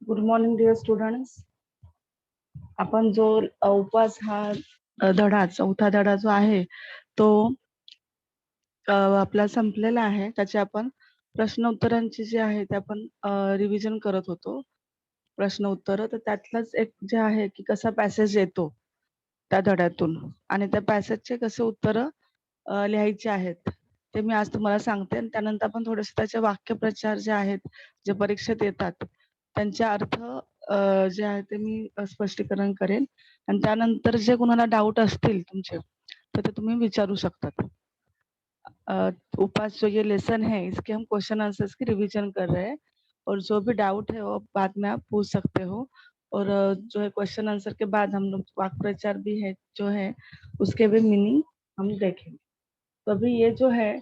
Good morning dear students. आपण जो उपवास हा धडा चौथा धडा जो आहे तो आपला संपलेला आहे. त्याचे आपण प्रश्न उत्तरांची जे आहे ते आपण रिव्हिजन करत होतो. प्रश्न उत्तर तर त्यातलंच एक जे आहे की कसा पॅसेज येतो त्या धड्यातून आणि त्या पॅसेजचे कसे उत्तर लिहायचे आहेत ते मी आज तुम्हाला सांगते. आणि त्यानंतर आपण थोडेसे त्याचे वाक्यप्रचार जे आहेत जे परीक्षेत येतात त्यांचे अर्थ जे आहे ते मी स्पष्टीकरण करेन. आणि त्यानंतर जे कोणाला डाऊट असतील तुमचे तर ते तुम्ही विचारू शकतात. उपवास जो ये लेसन है इसके हम क्वेश्चन आंसर्स की रिवीजन कर रहे हैं और जो भी डाउट है वो बाद में आप पूछ सकते हो। और जो है क्वेश्चन आंसर के बाद हम लोग वाक्प्रचार भी है जो है उसके भी मीनिंग हम देखेंगे। तो अभी ये जो है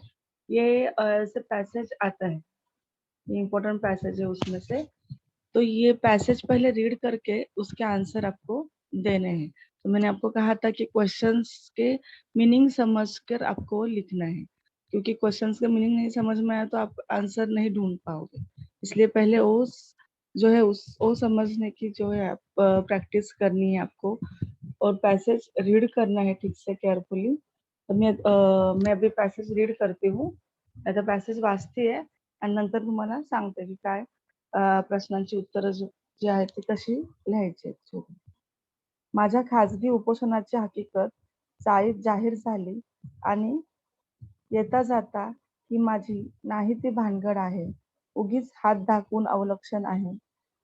ये ऐसे पैसेज आता है, ये इम्पोर्टेंट पैसेज है उसमें से। तो ये पैसेज पहले रीड करके उसके आंसर आपको देने हैं। तो मैंने आपको कहा था कि क्वेश्चंस के मीनिंग समझकर आपको लिखना है, क्योंकि क्वेश्चंस का मीनिंग नहीं समझ में आया तो आप आंसर नहीं ढूंढ पाओगे। इसलिए पहले उस जो है उस वो समझने की जो है आप प्रैक्टिस करनी है आपको और पैसेज रीड करना है ठीक से केअरफुली। तर मैं अभी पॅसेज रीड करते हूँ, आता पॅसेज वाचते आहे आणि नंतर तुम्हाला सांगते की काय प्रश्नांची उत्तरं जी आहेत ती कशी लिहायची आहेत. माझ्या खाजगी उपोषणाची हकीकत चाळीत जाहीर झाली आणि येता जाता ही माझी नाही ती भानगड आहे. उगीच हात दाखवून अवलक्षण आहे.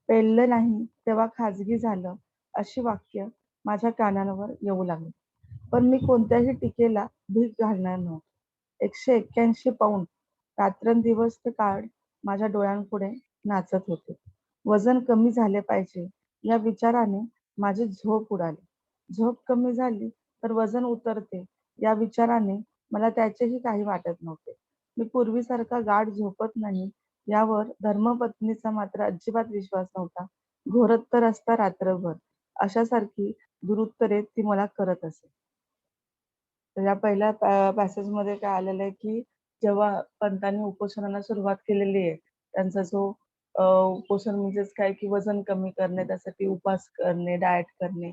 पेललं नाही तेव्हा खाजगी झालं अशी वाक्य माझ्या कानांवर येऊ लागली. पण मी कोणत्याही टीकेला भीक घालणार नव्हते. 181 पाऊंड रात्रंदिवस ते कार्ड माझ्या डोळ्यांपुढे नाचत होते. वजन कमी झाले पाहिजे या विचाराने माझी झोप उडाली. झोप कमी झाली तर वजन उतरते या विचाराने मला त्याचेही काही वाटत नव्हते. मी पूर्वीसारखा गाढ झोपत नाही यावर धर्मपत्नीचा मात्र अजिबात विश्वास नव्हता. घोरत तर असता रात्रभर अशासारखी दुरुत्तरे ती मला करत असे. तर या पहिल्या पॅसेजमध्ये काय आलेलं आहे की जेव्हा पंतांनी उपोषणाला सुरुवात केलेली आहे, त्यांचा जो उपोषण म्हणजेच काय की वजन कमी करणे, त्यासाठी उपवास करणे, डाएट करणे,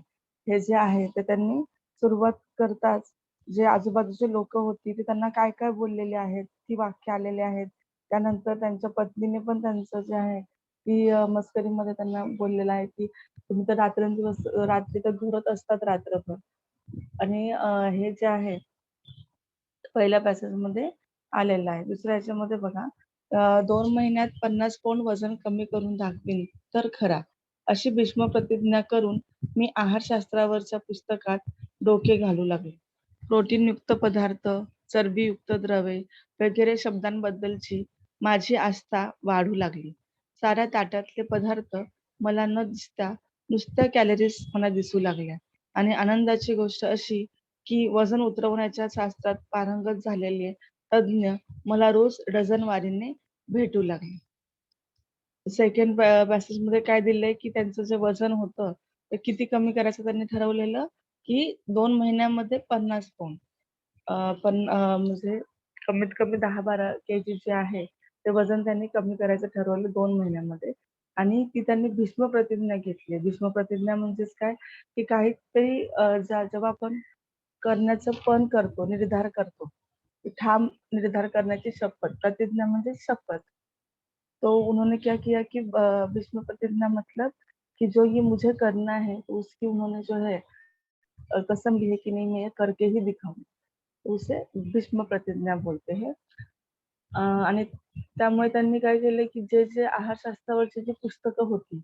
हे जे आहे ते त्यांनी सुरुवात करताच जे आजूबाजूचे लोक होती ते त्यांना काय काय बोललेले आहेत, ती वाक्य आलेली आहेत. त्यानंतर त्यांच्या पत्नीने पण त्यांचं जे आहे ती मस्करीमध्ये त्यांना बोललेलं आहे की तुम्ही तर रात्रंदिवस रात्री तर घोरत असतात रात्रभर. आणि हे जे आहे पहिल्या पॅसेजमध्ये आलेलं आहे. दुसऱ्या ह्याच्यामध्ये बघा 2 महिन्यात 50 पौंड वजन कमी करून दाखवीन तर खरा, अशी भीष्म प्रतिज्ञा करून मी आहारशास्त्रावरच्या पुस्तकात डोके घालू लागले. प्रोटीनयुक्त पदार्थ, चरबीयुक्त द्रवे वगैरे शब्दांबद्दलची माझी आस्था वाढू लागली. साऱ्या ताटातले पदार्थ मला न दिसता नुसत्या कॅलरीज मला दिसू लागल्या. आणि आनंदाची गोष्ट अशी की वजन उतरवण्याच्या शास्त्रात पारंगत झालेले तज्ञ मला रोज डझनवारीने भेटू लागले. सेकंड पॅसेजमध्ये काय दिलंय की त्यांचं जे वजन होतं ते किती कमी करायचं त्यांनी ठरवलेलं की 2 महिन्यामध्ये 50 पौंड. पण म्हणजे कमीत कमी 10-12 केजी जे आहे ते वजन त्यांनी कमी करायचं ठरवलं 2 महिन्यामध्ये. आणि ती त्यांनी भीष्म प्रतिज्ञा घेतली. भीष्म प्रतिज्ञा म्हणजेच काय की काहीतरी जेव्हा आपण करण्याचं पण करतो, निर्धार करतो, की ठाम निर्धार करण्याची शपथ, प्रतिज्ञा म्हणजे शपथ. तो उन्होंने क्या किया कि भीष्म प्रतिज्ञा मतलब कि जो ये मुझे करना है तो उसकी उन्होंने जो है कसम ली है कि नहीं मैं ये करके ही दिखाऊंगी. तो उसे भीष्म प्रतिज्ञा बोलते हैं. आणि त्यामुळे त्यांनी काय केलं की जे आहारशास्त्रावरची जी पुस्तकं होती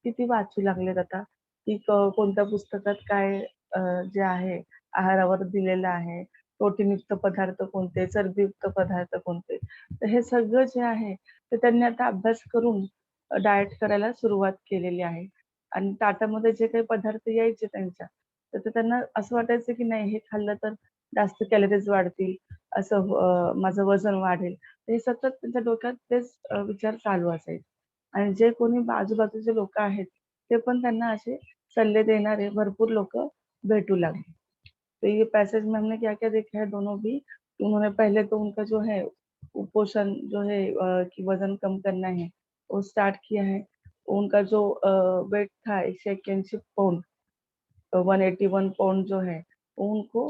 ती वाचू लागलेत आता, की कोणत्या पुस्तकात काय जे आहे आहारावर दिलेलं आहे, प्रोटीनयुक्त पदार्थ कोणते, चरबीयुक्त पदार्थ कोणते. तर हे सगळं जे आहे ते त्यांनी आता अभ्यास करून डाएट करायला सुरुवात केलेली आहे. आणि ताटामध्ये जे काही पदार्थ यायचे त्यांच्या, तर ते त्यांना असं वाटायचं की नाही हे खाल्लं तर जास्त कॅलरीज वाढतील, असं माझं वजन वाढेल. हे सतत त्यांच्या डोक्यात तेच विचार चालू असायचे. आणि जे कोणी आजूबाजूचे लोकं आहेत, ते पण त्यांना असे सल्ले देणारे भरपूर लोकं भेटू लागले. तो ये पैसेज में हमने क्या-क्या देखा है दोनों भी, उन्होंने पहले तो उनका जो है कुपोषण जो है कि वज़न कम करना है, वो स्टार्ट किया है। उनका जो वेट था 181 पाउंड, 181 पाउंड जो है वो उनको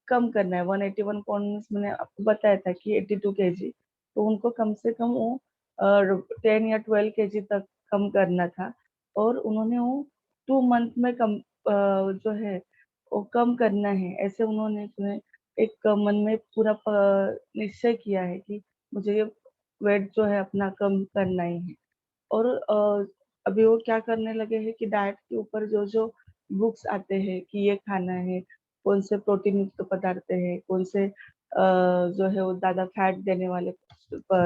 कम करना है। 181 पाउंड मैंने आपको बताया था कि 82 केजी, तो उनको कम से कम वो 10 या 12 केजी तक कम करना था। और उन्होंने वो 2 मंथ में कम जो है वो कम करना है, ऐसे उन्होंने जो है एक मन में पूरा निश्चय किया है कि मुझे ये वेट जो है अपना कम करना ही है। और अभी वो क्या करने लगे हैं कि डाइट के ऊपर जो जो बुक्स आते हैं कि ये खाना है, कौन से प्रोटीन युक्त पदार्थ है, कौन से जो है वो ज्यादा फैट देने वाले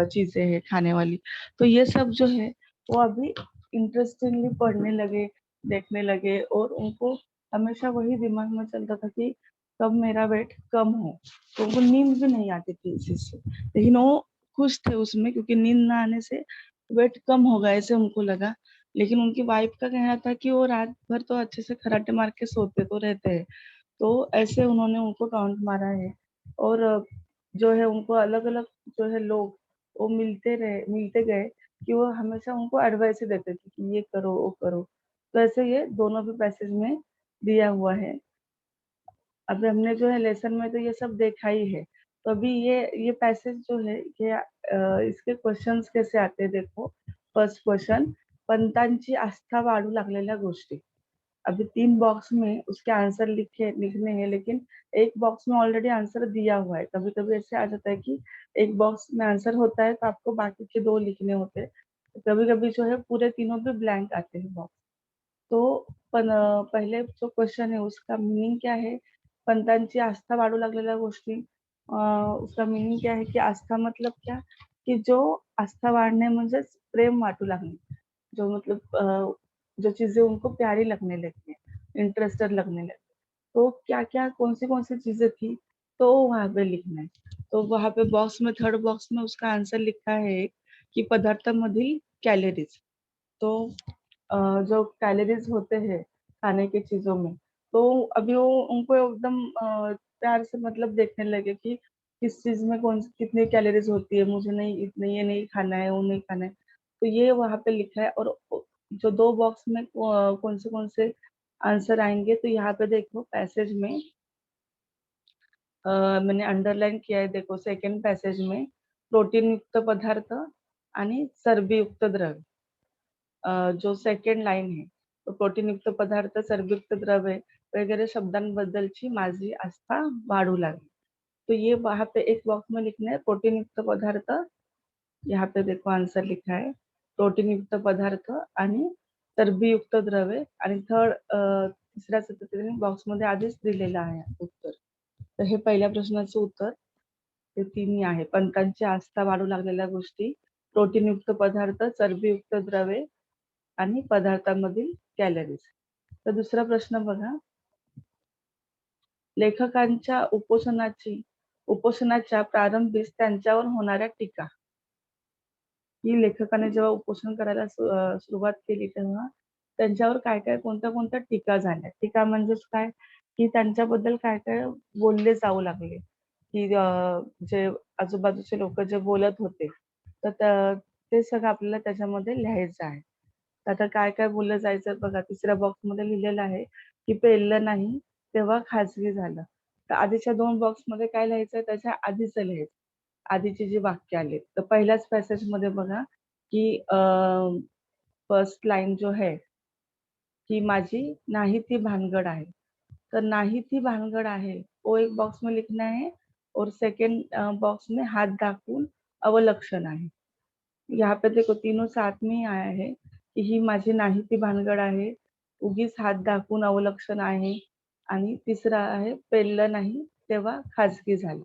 चीजें हैं खाने वाली, तो ये सब जो है वो अभी इंटरेस्टिंगली पढ़ने लगे, देखने लगे। और उनको हमेशा वही दिमाग में चलता था कि कब मेरा वेट कम हो, तो उनको नींद भी नहीं आती थी इसी से। लेकिन वो खुश थे उसमें, क्योंकि नींद ना आने से वेट कम होगा ऐसे उनको लगा। लेकिन उनकी वाइफ का कहना था कि वो रात भर तो अच्छे से खर्राटे मार के सोते तो रहते हैं, तो ऐसे उन्होंने उनको टॉन्ट मारा है। और जो है उनको अलग अलग जो है लोग वो मिलते गए कि वो हमेशा उनको एडवाइस ही देते थे कि ये करो वो करो। तो ऐसे ये दोनों भी पैसेज में दिया हुआ है। अभी हमने जो है लेसन में तो ये सब देखा ही है। तो अभी ये पैसेज जो है ये इसके क्वेश्चंस कैसे आते हैं देखो। फर्स्ट क्वेश्चन, पंतांची आस्था वाढू लागलेल्या गोष्टी। अभी 3 बॉक्स में उसके आंसर लिखने हैं, लेकिन एक बॉक्स में ऑलरेडी आंसर दिया हुआ है। कभी कभी ऐसे आ जाता है कि एक बॉक्स में आंसर होता है तो आपको बाकी के 2 लिखने होते हैं। कभी कभी जो है पूरे तीनों भी ब्लैंक आते हैं बॉक्स। तो पहिले जो क्वेश्चन है उसका मीनिंग क्या है? पंतांची आस्था वाढू लागलेल्या गोष्टी। उसका मीनिंग क्या है कि आस्था मतलब क्या? कि जो आस्था वाढणे म्हणजेच प्रेम वाटू लागणे, जो मतलब जो चीजें उनको प्यारी लगने लगती है, इंटरेस्टेड लगने लगती है। तो क्या क्या कौन सी चीजें थी, तो वहां पे लिखना है। तो वहां पे बॉक्स में थर्ड बॉक्स में उसका आंसर लिखा है कि पदार्थामधील कॅलरीज। तो जो कैलोरीज होते हैं खाने की चीजों में, तो अभी वो उनको एकदम प्यार से मतलब देखने लगे कि किस चीज में कौन कितनी कैलोरीज होती है, मुझे नहीं इतने ये नहीं खाना है, वो नहीं खाना है। तो ये वहां पे लिखा है। और जो 2 बॉक्स में कौन से आंसर आएंगे, तो यहाँ पे देखो पैसेज में मैंने अंडरलाइन किया है, देखो सेकंड पैसेज में प्रोटीन युक्त पदार्थ आणि चरबी युक्त द्रव्य। जो सेकंड लाईन आहे, तो प्रोटीनयुक्त पदार्थ, चरबीयुक्त द्रव्य वगैरह शब्दांबद्दलची माझी आस्था वाढू लागली। तो ये वहां पे एक बॉक्स में लिखना है प्रोटीन युक्त पदार्थ, यहाँ पे देखो आंसर लिखा है प्रोटीन युक्त पदार्थ आणि चरबीयुक्त द्रव्य। आणि थर्ड तिसऱ्या सतत बॉक्स मध्ये आधीच दिलेलं आहे उत्तर। तर हे पहिल्या प्रश्नाचं उत्तर ते तिन्ही आहे, पंतांची आस्था वाढू लागलेल्या गोष्टी, प्रोटीनयुक्त पदार्थ, चरबीयुक्त द्रव्ये आणि पदार्थांमधील कॅलरीज। तर दुसरा प्रश्न बघा, लेखकांच्या उपोषणाच्या प्रारंभीच त्यांच्यावर होणाऱ्या टीका। की लेखकाने जेव्हा उपोषण करायला सुरुवात केली तेव्हा त्यांच्यावर काय काय कोणत्या कोणत्या टीका झाल्या। टीका म्हणजेच काय, की त्यांच्याबद्दल काय काय बोलले जाऊ लागले, की जे आजूबाजूचे लोक जे बोलत होते, तर ते सगळं आपल्याला त्याच्यामध्ये लिहायचं आहे। आता काय काय बोललं जायचं बघा, तिसऱ्या बॉक्स मध्ये लिहिलेलं आहे की पेललं नाही तेव्हा खाजगी झालं। तर आधीच्या 2 बॉक्स मध्ये काय लिहायचं, त्याच्या आधीचं लिहायचं, आधीचे जे वाक्य आले। तर पहिल्याच पॅसेज मध्ये बघा की फर्स्ट लाइन जो है की माझी नाही ती भानगड आहे। तर नाही ती भानगड आहे वो एक बॉक्स में लिखना है, और सेकंड बॉक्स में हाथ दाखवून अवलक्षण आहे। यहाँ पे देखो तीनों साथ में ही आया है की ही माझी नाही ती भानगड आहे, उगीच हात दाखवून अवलक्षण आहे, आणि तिसरा आहे पेललं नाही तेव्हा खाजगी झालं।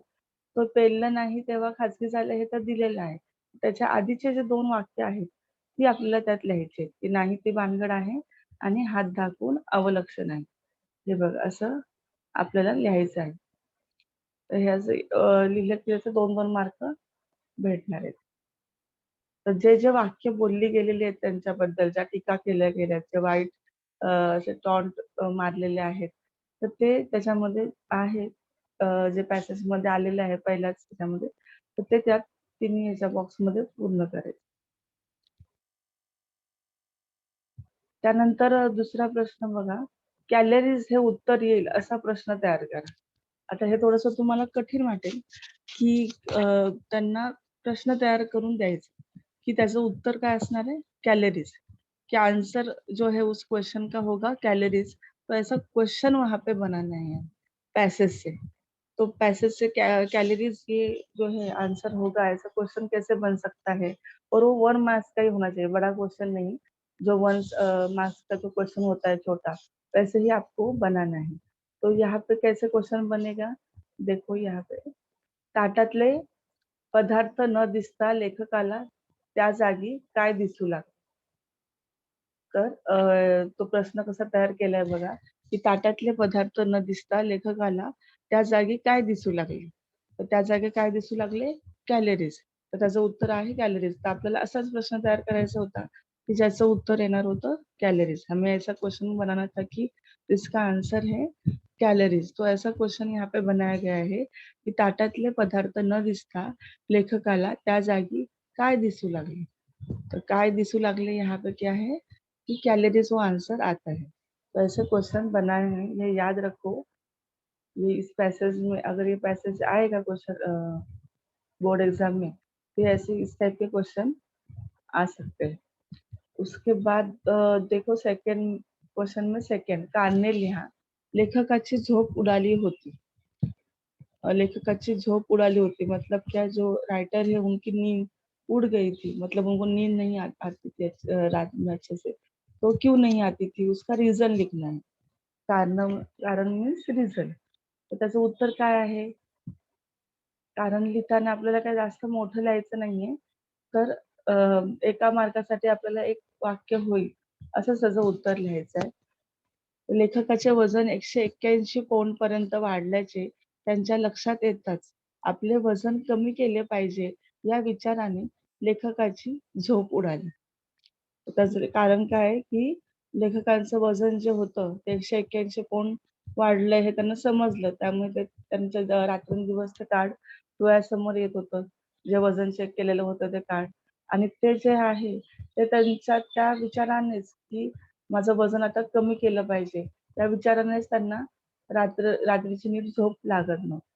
तो पेललं नाही तेव्हा खाजगी झालं हे तर दिलेलं आहे। त्याच्या आधीचे जे 2 वाक्य आहेत, ती आपल्याला त्यात लिहायची आहेत, की नाही ती भानगड आहे आणि हात दाखवून अवलक्षण आहे। हे बघ असं आपल्याला लिहायचं आहे। तर हे असं लिहिलं की त्याचे 2-2 मार्क भेटणार आहेत। तर जे जे वाक्य बोलली गेलेली आहेत त्यांच्याबद्दल, ज्या टीका केल्या गेल्या, जे वाईट असे टॉन्ट मारलेले आहेत, तर ते त्याच्यामध्ये आहे, जे पॅसेजमध्ये आलेले आहे पहिल्याच ह्याच्यामध्ये, तर ते त्यात तिन्ही ह्याच्या बॉक्समध्ये पूर्ण करायचे. त्यानंतर दुसरा प्रश्न बघा, कॅलरीज हे उत्तर येईल असा प्रश्न तयार करा. आता हे थोडंसं तुम्हाला कठीण वाटेल, की त्यांना प्रश्न तयार करून द्यायचा, कि त्याचं उत्तर काय असणार है? कैलोरीज, कि आंसर जो है उस क्वेश्चन का होगा कैलोरीज। तो ऐसा क्वेश्चन वहाँ पे बनाना है पैसेज से। तो पैसेज से कैलोरीज ये जो है आंसर होगा, ऐसा क्वेश्चन कैसे बन सकता है? और वो 1 मार्क्स का ही होना चाहिए, बड़ा क्वेश्चन नहीं। जो 1 मार्क्स का जो क्वेश्चन होता है छोटा, वैसे ही आपको बनाना है। तो यहाँ पे कैसे क्वेश्चन बनेगा? देखो यहाँ पे, ताटातले पदार्थ न दिसता लेखकाला त्या जागी काय दिसू लागले? तर तो प्रश्न कसा तयार केलाय बघा, की ताटातले पदार्थ न दिसता लेखकाला त्या जागी काय दिसू लागले? तर त्या जागी काय दिसू लागले? कॅलरीज. तर त्याचं उत्तर आहे कॅलरीज. तर आपल्याला असाच प्रश्न तयार करायचा होता, की ज्याचं उत्तर येणार होतं कैलोरीज। हमें ऐसा क्वेश्चन बनाना था कि इसका आंसर है कैलोरीज। तो ऐसा क्वेश्चन यहाँ पे बनाया गया है, की ताटातले पदार्थ न दिसता लेखकाला त्या जागी काय दिसू लागले? तो काय दिसू लागले यहाँ पे क्या है कि कैलोरीज वो आंसर आता है। तो ऐसे क्वेश्चन बनाए हैं, ये याद रखो। ये इस पैसेज में अगर ये पैसेज आएगा क्वेश्चन बोर्ड एग्जाम में, तो ऐसे इस टाइप के क्वेश्चन आ सकते हैं। उसके बाद देखो सेकंड क्वेश्चन में सेकंड कानने लिहा लेखकाची झोप उडाली होती। लेखकाची झोप उडाली होती मतलब क्या, जो राइटर है उनकी नींद उड़ गई थी, मतलब उनको नींद नहीं आती थी रात में अच्छे से। तो क्यों नहीं आती थी उसका रीजन लिखना है। कारण मीन्स रीजन। तर त्याचं उत्तर काय आहे? कारण लिहिताना आपल्याला काही जास्त मोठं लिहायचं नाहीये. तर एका मार्कासाठी आपल्याला एक वाक्य होईल असंच त्याचं उत्तर लिहायचं आहे. लेखकाचे वजन 181 पौंड पर्यंत वाढल्याचे त्यांच्या लक्षात येताच आपले वजन कमी केले पाहिजे या विचाराने लेखकाची झोप उडाली. त्याचं कारण काय आहे, की लेखकांचं वजन जे होतं ते 181 पौंड वाढलंय हे त्यांना समजलं. त्यामुळे ते त्यांचं रात्रंदिवस ते कार्ड डोळ्यासमोर येत होतं. जे वजन चेक केलेलं होतं ते कार्ड आणि ते जे आहे ते त्यांच्या त्या विचारानेच, की माझं वजन आता कमी केलं पाहिजे. त्या विचारानेच त्यांना रात्रीची नीट झोप लागत नव्हती.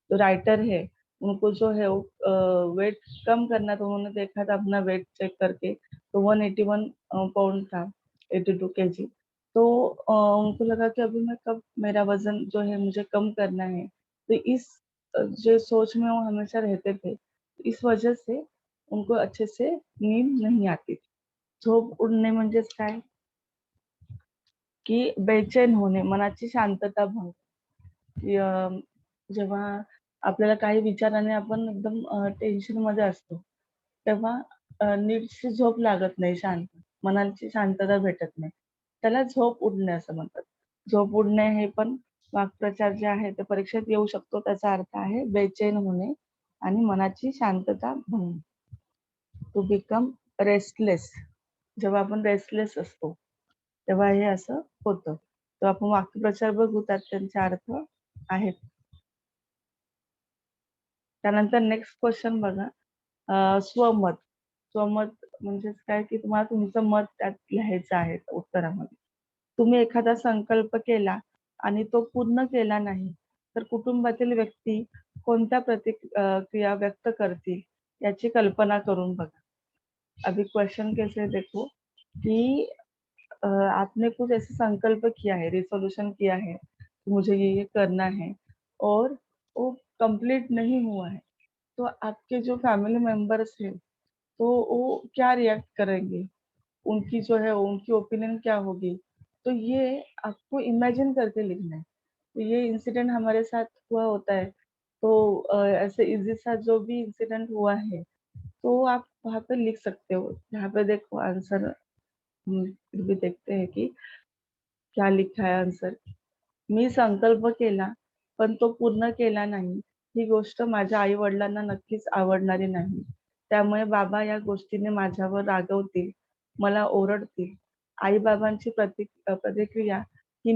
तो राइटर है, उनको जो है वो वेट कम करना था। उन्होंने देखा था अपना वेट चेक करके, तो 181 पाउंड था, 82 केजी। तो उनको लगा कि अभी मैं कब मेरा वज़न जो है मुझे कम करना है। तो इस जो सोच में वो हमेशा रहते थे, इस वजह से उनको अच्छे से नींद नहीं आती थी। झोप उडणे म्हणजेच काय? की बेचैन होणे, मनाची शांतता भंग. की जेव्हा आपल्याला काही विचाराने आपण एकदम टेन्शनमध्ये असतो, तेव्हा नीटशी झोप लागत नाही शांत. मनाची शांतता भेटत नाही. त्याला झोप उडणे असं म्हणतात. झोप उडणे हे पण वाक्प्रचार जे आहे ते परीक्षेत येऊ शकतो. त्याचा अर्थ आहे बेचैन होणे आणि मनाची शांतता भंग. To become restless. जेव्हा आपण रेस्टलेस असतो, तेव्हा हे असं होतं. तर आपण वाक्प्रचार बघू, त्यात त्यांचे अर्थ आहेत. त्यानंतर नेक्स्ट क्वेश्चन बघा. स्वमत. स्वमत म्हणजेच काय, की तुम्हाला तुमचं मत त्यात लिहायचं आहे उत्तरामध्ये. तुम्ही एखादा संकल्प केला आणि तो पूर्ण केला नाही, तर कुटुंबातील व्यक्ती कोणत्या क्रिया व्यक्त करतील याची कल्पना करून बघा. अभी क्वेश्चन कैसे है देखो, कि आपने कुछ ऐसे संकल्प किया है, रिज़ोल्यूशन किया है, कि मुझे ये करना है और वो कंप्लीट नहीं हुआ है। तो आपके जो फैमिली मेंबर्स हैं, तो वो क्या रिएक्ट करेंगे? उनकी जो है उनकी ओपिनियन क्या होगी? तो ये आपको इमेजिन करके लिखना है। तो ये इंसिडेंट हमारे साथ हुआ होता है। तो ऐसे ईज़ी सा जो भी इंसिडेंट हुआ है, तो आप वहाँ पे लिख सकते हो। यहाँ पे देखो आंसर फिर भी देखते हैं कि क्या लिखा है आन्सर. मी संकल्प केला, पण तो पूर्ण केला नाही. ही गोष्ट माझ्या आई-वडिलांना नक्कीच आवडणारी नाही. त्यामुळे बाबा या गोष्टीने माझ्यावर रागवतील, मला ओरडतील. आई-बाबांची प्रतिक्रिया ही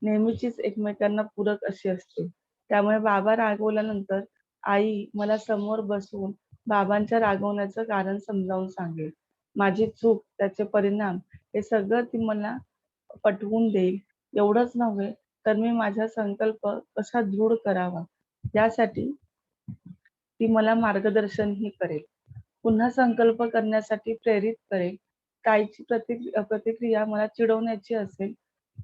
नेहमीचीच एकमेकांना पूरक अशी असते. त्यामुळे बाबा रागवल्यानंतर आई मला समोर बसवून बाबांच्या रागवण्याचं कारण समजावून सांगेल. माझी चूक, त्याचे परिणाम हे सगळं ती मला पटवून देईल. एवढंच नव्हे, तर मी माझा संकल्प कसा दृढ करावा, यासाठी ती मला मार्गदर्शनही करेल. पुन्हा संकल्प करण्यासाठी प्रेरित करेल. ताईची प्रतिक्रिया मला चिडवण्याची असेल,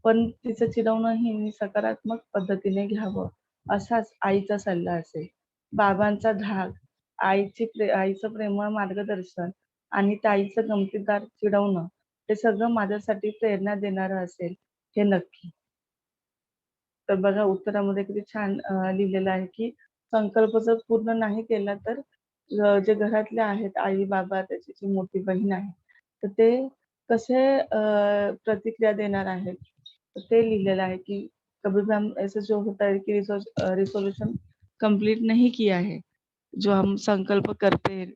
पण तिचं चिडवणंही मी सकारात्मक पद्धतीने घ्यावं, असाच आईचा सल्ला असेल. बाबांचा धाक, आईचं प्रेमळ मार्गदर्शन आणि ताईचं गमतीदार चिडवणं, हे सगळं माझ्यासाठी प्रेरणा देणारं असेल, हे नक्की. तर बघा उत्तरामध्ये किती छान लिहिलेलं आहे, की संकल्प जर पूर्ण नाही केला तर जे घरातले आहेत आई-बाबा, त्याची जी मोठी बहीण आहे, तर ते कसे प्रतिक्रिया देणार आहेत. तर ते लिहिलेलं आहे, की कभी-भी हम ऐसे जो होता है कि रिज़ोल्यूशन कंप्लीट नहीं किया है, जो हम संकल्प करते हैं,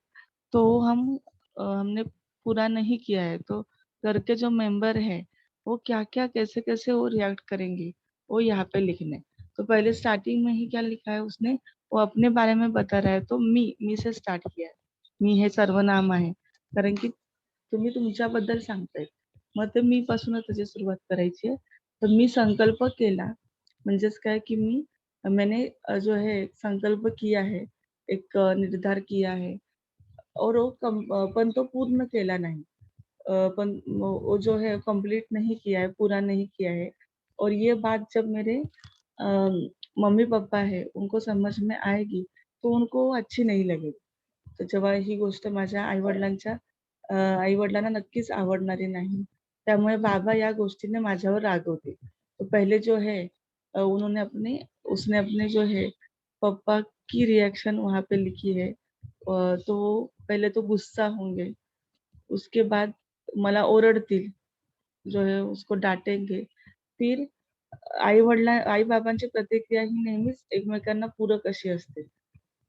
तो हमने पूरा नहीं किया है, तो घर के जो मेंबर हैं, वो क्या-क्या, कैसे-कैसे वो रिएक्ट करेंगे, वो यहाँ पे लिखना है। तो पहले स्टार्टिंग में ही क्या लिखा है उसने, वो अपने बारे में बता रहा है, तो मी से स्टार्ट किया है. मी हे सर्वनाम आहे. कारण की तुम्ही तुमच्याबद्दल सांगताय. मग ते मी पासूनच त्याची सुरुवात करायची आहे. तर मी संकल्प केला, म्हणजेच काय की मैंने जो है संकल्प किया है, एक निर्धार किया है और पण तो पूर्ण केला नाही. पण वो जो है कंप्लीट नहीं किया है, पूरा नहीं किया है और ये बात जब मेरे अ, मम्मी-पप्पा है, उनको समझ में आएगी, तो उनको अच्छी नहीं लगेगी. तर जेव्हा ही गोष्ट माझ्या आई-वडिलांना नक्कीच आवडणारी नाही. त्यामुळे बाबा या गोष्टीने माझ्यावर रागवतील. तो पहले जो है उन्होंने अपने उसने अपने जो है पापा की रिएक्शन वहाँ पे लिखी है। तो पहले तो गुस्सा होंगे, उसके बाद मला ओरडतील, जो है उसको डाँटेंगे. फिर आई-बाबांची प्रतिक्रिया ही नेहमीच एकमेकांना पूरक अशी असते.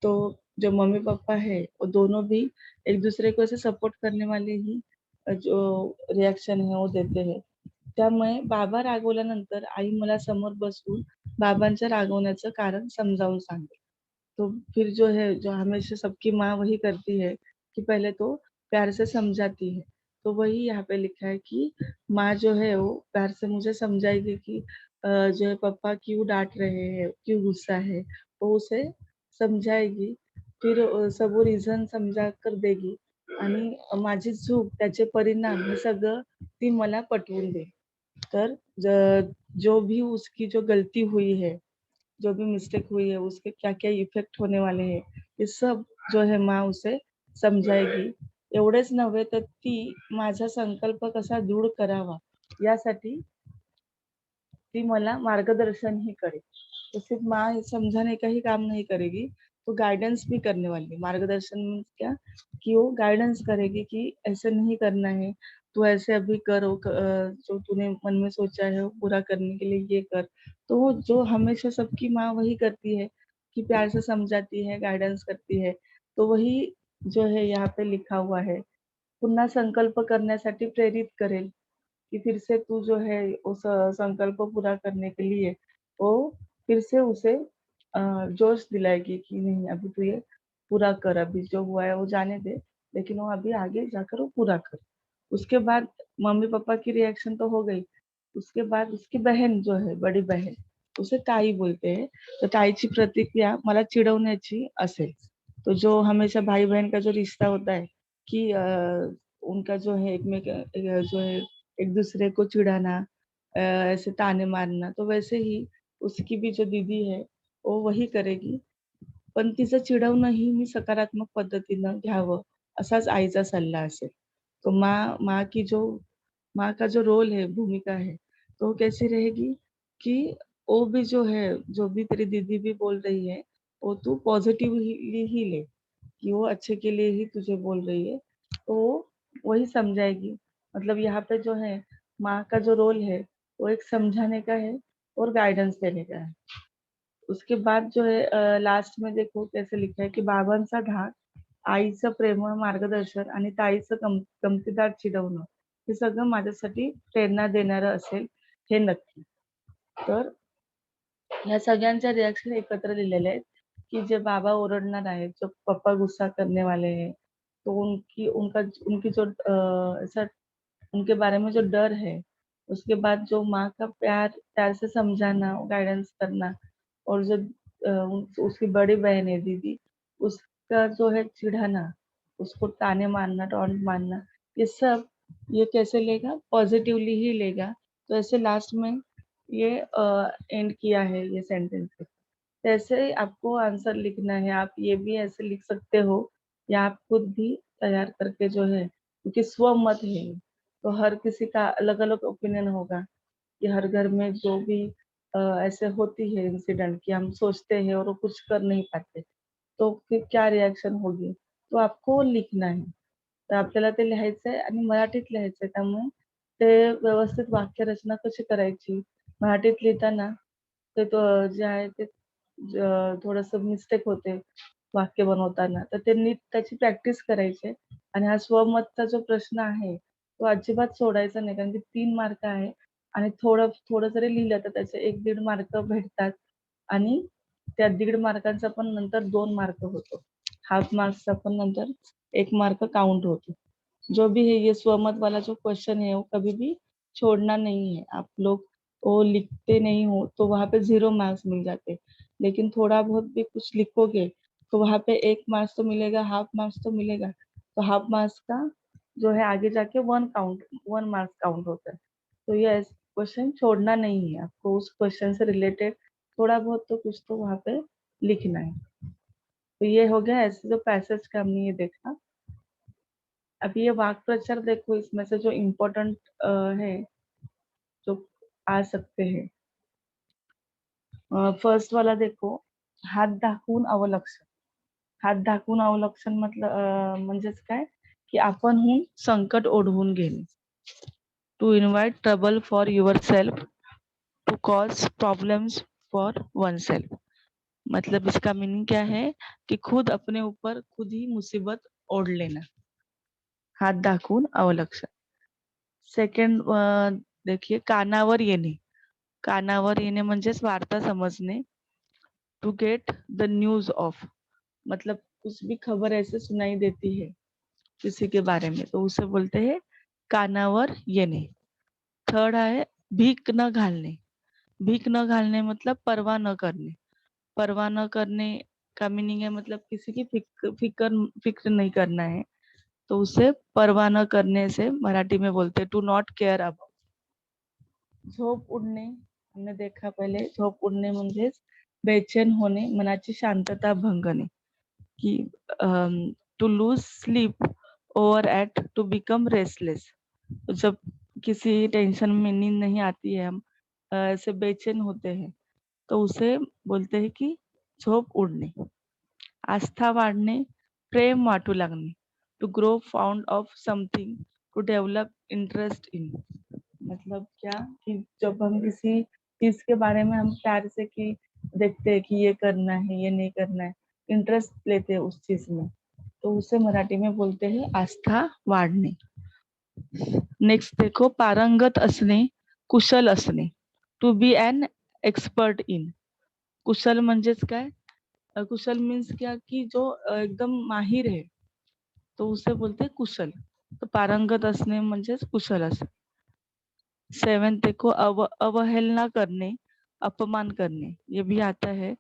तो जो मम्मी-पापा है, वो दोनों भी एक-दूसरे को ऐसे सपोर्ट करने वाले ही जो रिएक्शन है वो देते हैं. त्यामुळे बाबा रागवल्यानंतर आई मला समोर बसवून बाबांच्या रागवण्याचं कारण समजावून सांगते. तो फिर जो है, जो हमेशा सबकी माँ वही करती है कि पहले तो प्यार से समझाती है। तो वही यहाँ पे लिखा है कि माँ जो है वो प्यार से मुझे समझाएगी कि जो है पापा क्यों डाँट रहे हैं, क्यों गुस्सा है, वो उसे समजाएगी. फिर सर्व रिझन समजा कर देगी आणि माझी चूक, त्याचे परिणाम हे सगळं ती मला पटवून देईल. तर जो भी उसकी जो गलती हुई है, जो भी मिस्टेक हुई है, उसके क्या-क्या इफेक्ट होने वाले हैं, ये सब जो है माँ उसे समजाएगी. एवढेच नव्हे तर ती माझा संकल्प कसा दृढ करावा यासाठी ती मला मार्गदर्शनही करेल. तो सिर्फ माँ समझाने का ही काम नहीं करेगी, तो गाइडेंस भी करने वाली है। मार्गदर्शन मीन्स क्या? कि वो गाइडेंस करेगी कि ऐसे नहीं करना है, तू ऐसे अभी कर, जो तूने मन में सोचा है वो पूरा करने के लिए ये कर। तो वो जो हमेशा सबकी माँ वही करती है कि प्यार से समझाती है, गाइडेंस करती है। तो वही जो है यहाँ पे लिखा हुआ है. पुन्हा संकल्प करण्यासाठी प्रेरित करेल. कि फिर से तू जो है उस संकल्प पूरा करने के लिए वो फिर से उसे जोश दिलाएगी कि नहीं अभी तू ये पूरा कर, अभी जो हुआ है वो जाने दे, लेकिन वो अभी आगे जाकर वो पूरा कर. उसके बाद मम्मी-पापा की रिएक्शन तो हो गई. उसके बाद उसकी बहन जो है, बड़ी बहन, उसे ताई बोलते हैं. तर ताईची प्रतिक्रिया मला चिडवण्याची असेल. तो जो हमेशा भाई-बहन का जो रिश्ता होता है कि उनका जो है जो है एक-दूसरे को चिढ़ाना, ऐसे ताने मारना, तो वैसे ही उसकी भी जो दीदी है, वो वही करेगी. पण तिचं चिडवणंही मी सकारात्मक पद्धतीनं घ्यावं, असाच आईचा सल्ला असेल. तो माँ का जो रोल है, भूमिका है, तो वो कैसी रहेगी कि वो भी जो है, जो भी तेरी दीदी भी बोल रही है, वो तू पॉज़िटिवली ही ले, कि वो अच्छे के लिए ही तुझे बोल रही है, तो वो वही समझाएगी. मतलब यहाँ पे जो है, माँ का जो रोल है, वो एक समझाने का है और गाइडेंस देने का है. उसके बाद जो है लास्ट में देखो कैसे लिखा है की बाबांचा धाक, आईचं प्रेमळ मार्गदर्शन आणि ताईचं गमतीदार चिडवणं, हे सगळं माझ्यासाठी प्रेरणा देणारं असेल, हे नक्की. तर ह्या सगळ्यांच्या रिएक्शन एकत्र लिहिलेल्या आहेत, की जे बाबा ओरडणार आहेत, जो पप्पा गुस्सा करने वाले हैं, तो उनकी जो ऐसा उनके बारे में जो डर है, उसके बाद जो माँ का प्यार प्यार से समझाना, गाइडेंस करना, और जो उसकी बड़ी बहन है दीदी, उसका जो है चिढ़ाना, उसको ताने मारना, टॉन्ट मारना, ये सब ये कैसे लेगा? पॉजिटिवली ही लेगा। तो ऐसे लास्ट में ये एंड किया है ये सेंटेंस। ऐसे आपको आंसर लिखना है। आप ये भी ऐसे लिख सकते हो या आप खुद भी तैयार करके जो है, क्योंकि स्व मत है, तो हर किसी का अलग अलग ओपिनियन होगा कि हर घर में जो भी ऐसे होती है इंसिडेंट कि हम सोचते हैं और वो कुछ कर नहीं पाते, तो फिर क्या रिॲक्शन होगी, तो आपको लिखना आहे. तर आपल्याला ते लिहायचं आहे आणि मराठीत लिहायचं आहे. त्यामुळे ते व्यवस्थित वाक्यरचना कशी करायची, मराठीत लिहिताना ते जे आहे ते थोडंसं मिस्टेक होते वाक्य बनवताना. तर ते नीट त्याची प्रॅक्टिस करायची आहे. आणि हा स्वमतचा जो प्रश्न आहे, तो अजिबात सोडायचा नाही. कारण की 3 मार्क आहे आणि थोडं थोडं जरी लिहिलं तर त्याचे 1-1.5 मार्क भेटतात आणि त्या 1.5 मार्कांचा पण नंतर 2 मार्क होतो. हाल्फ मार्क्सचा पण नंतर 1 मार्क काउंट होतो. जो भी है ये स्वमत वाला जो क्वेश्चन है वो कभी भी छोड़ना नहीं है। आप लोग वो लिखते नहीं हो तो वहाँ पे 0 मार्क्स मिल जाते। लेकिन थोड़ा बहुत भी कुछ लिखोगे तो वहाँ पे 1 मार्क्स तो मिलेगा, हाफ मार्क्स तो मिलेगा। तो हाफ मार्क्स का जो है आगे जाके 1 मार्क्स काउंट होता है। तो ये क्वेश्चन छोड़ना नहीं है, आपको उस क्वेश्चन से रिलेटेड थोड़ा बहुत तो कुछ तो वहाँ पे लिखना है। तो ये हो गया ऐसे जो पैसेज का हमने ये देखा। अब ये वाक् प्रचार देखो, इसमें से जो इम्पोर्टेंट है, जो आ सकते हैं। फर्स्ट वाला देखो, हात दाखवून अवलक्षण. हात दाखवून अवलक्षण म्हणजेच काय, की आपणहून संकट ओढवून घेणे. To invite trouble for yourself, to cause problems for oneself. मतलब इसका मीनिंग क्या है कि खुद अपने ऊपर खुद ही मुसीबत ओढ़ लेना. हात दाखवून अवलक्षण. सेकंड देखिए, कानावर येणे. कानावर येणे म्हणजेच वार्ता समझने. To get the news of, मतलब कुछ भी खबर ऐसे सुनाई देती है किसी के बारे में तो उसे बोलते हैं कानावर येणे. थर्ड है भीक न घालने. भीक न घालने मतलब परवाह न करने. परवाह न करने का मीनिंग है मतलब किसी की फिक्र नहीं करना है, तो उसे परवाह न करने से मराठी में बोलते टू नॉट केअर अबाउट. झोप उडणे हमने देखा पहिले. झोप उडणे म्हणजेच बेचैन होणे, मनाची शांतता भंगणे. कि to lose sleep over it, to become restless. जब किसी टेंशन में नींद नहीं आती है, हम ऐसे बेचैन होते हैं, तो उसे बोलते हैं कि झोप उडणे. आस्था वाढणे, प्रेम वाटू लागणे. To grow fond of something, to develop interest in. मतलब क्या, कि जब हम किसी चीज के बारे में हम प्यार से कि देखते हैं कि ये करना है, ये नहीं करना है, इंटरेस्ट लेते हैं उस चीज में, तो उसे मराठी में बोलते हैं आस्था वाढणे. नेक्स्ट देखो, पारंगत असणे, कुशल असणे. To be an expert in. कुशल म्हणजेच काय, कुशल मीन्स क्या, कि जो एकदम माहिर है, तो उसे बोलते हैं कुशल. तो पारंगत असणे म्हणजेच कुशल असणे. सेवेंथ देखो, अवहेलना करने, अपमान करने. ये भी आता है.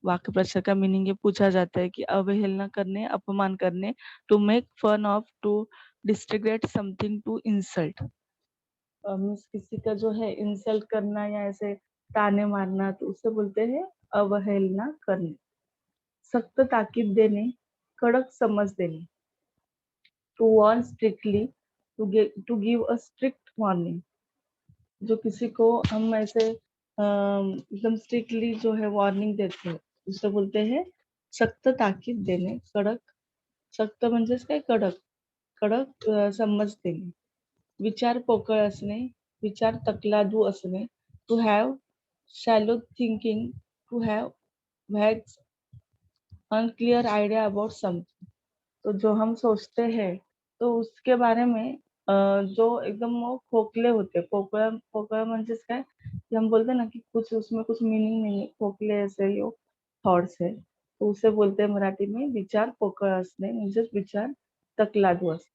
वाक्य प्रचार का मीनिंग ये पूछा जाता है कि अवहेलना करने, अपमान करने. To make fun of, to denigrate something, to insult. Means किसी का जो है इंसल्ट करना या ऐसे ताने मारना, तो उसे बोलते हैं अवहेलना करने. सख्त ताकीद देणे, कडक समज देणे. To warn strictly, to give a strict warning. जो किसी को हम ऐसे एकदम स्ट्रिक्टली जो है वार्निंग देते हैं, उसे बोलते हैं सख्त ताकीद देणे, कडक. सख्त म्हणजेच काय, कडक. कडक समज देणे. विचार पोकळ असणे, विचार तकलादू असणे. To have shallow thinking, to have vague unclear idea about something. तो जो हम सोचते हैं, तो उसके बारे में जो एकदम वो खोखले होते हैं. पोकळ पोकळ म्हणजेच काय, कि हम बोलते हैं ना कि कुछ उसमें कुछ मीनिंग नहीं है, खोखले ऐसे यो थॉट्स है, तो उसे बोलते हैं मराठी में विचार पोकळ असणे, म्हणजेच विचार तकलादू असणे.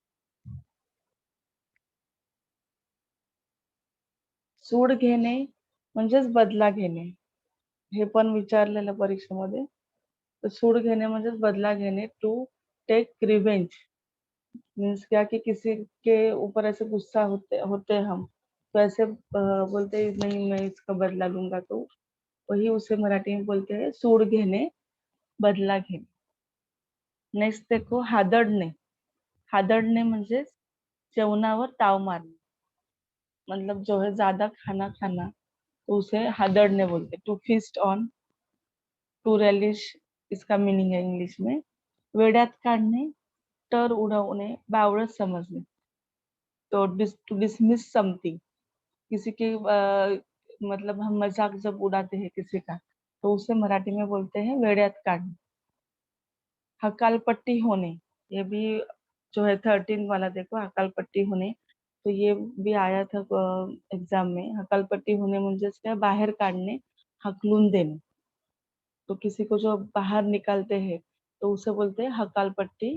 सूड घेणे म्हणजेच बदला घेणे. हे पण विचारलेलं परीक्षेमध्ये. तर सूड घेणे म्हणजेच बदला घेणे. टू टेक रिवेंज मीन्स क्या कि किसी के ऊपर ऐसे गुस्सा होते हम, तो ऐसे बोलते हैं, नहीं मैं इसका बदला लूंगा, तो वही उसे मराठी में बोलते हैं सूड घेणे, बदला घेणे. नेक्स्ट देखो हादडणे. हादडणे म्हणजे जेवणावर ताव मारणे. मतलब जो है ज्यादा खाना खाना, तो उसे हादड़ने बोलते. To feast on, to relish इसका मीनिंग है इंग्लिश में. वेड्यात काढणे, टर उडवणे, बावळट समजणे. तो टू डिसमिस समथिंग, किसी की मतलब हम मजाक जब उड़ाते हैं किसी का, तो उसे मराठी में बोलते हैं वेड्यात काढणे. हकालपट्टी होणे, ये भी जो है 13 वाला देखो, हकालपट्टी होणे. तो ये भी आया था एग्जाम में. हकालपट्टी होणे म्हणजेच काय, बाहेर काढणे, हकलून देणे. तो किसी को जो बाहर निकालते हैं तो उसे बोलते हैं हकालपट्टी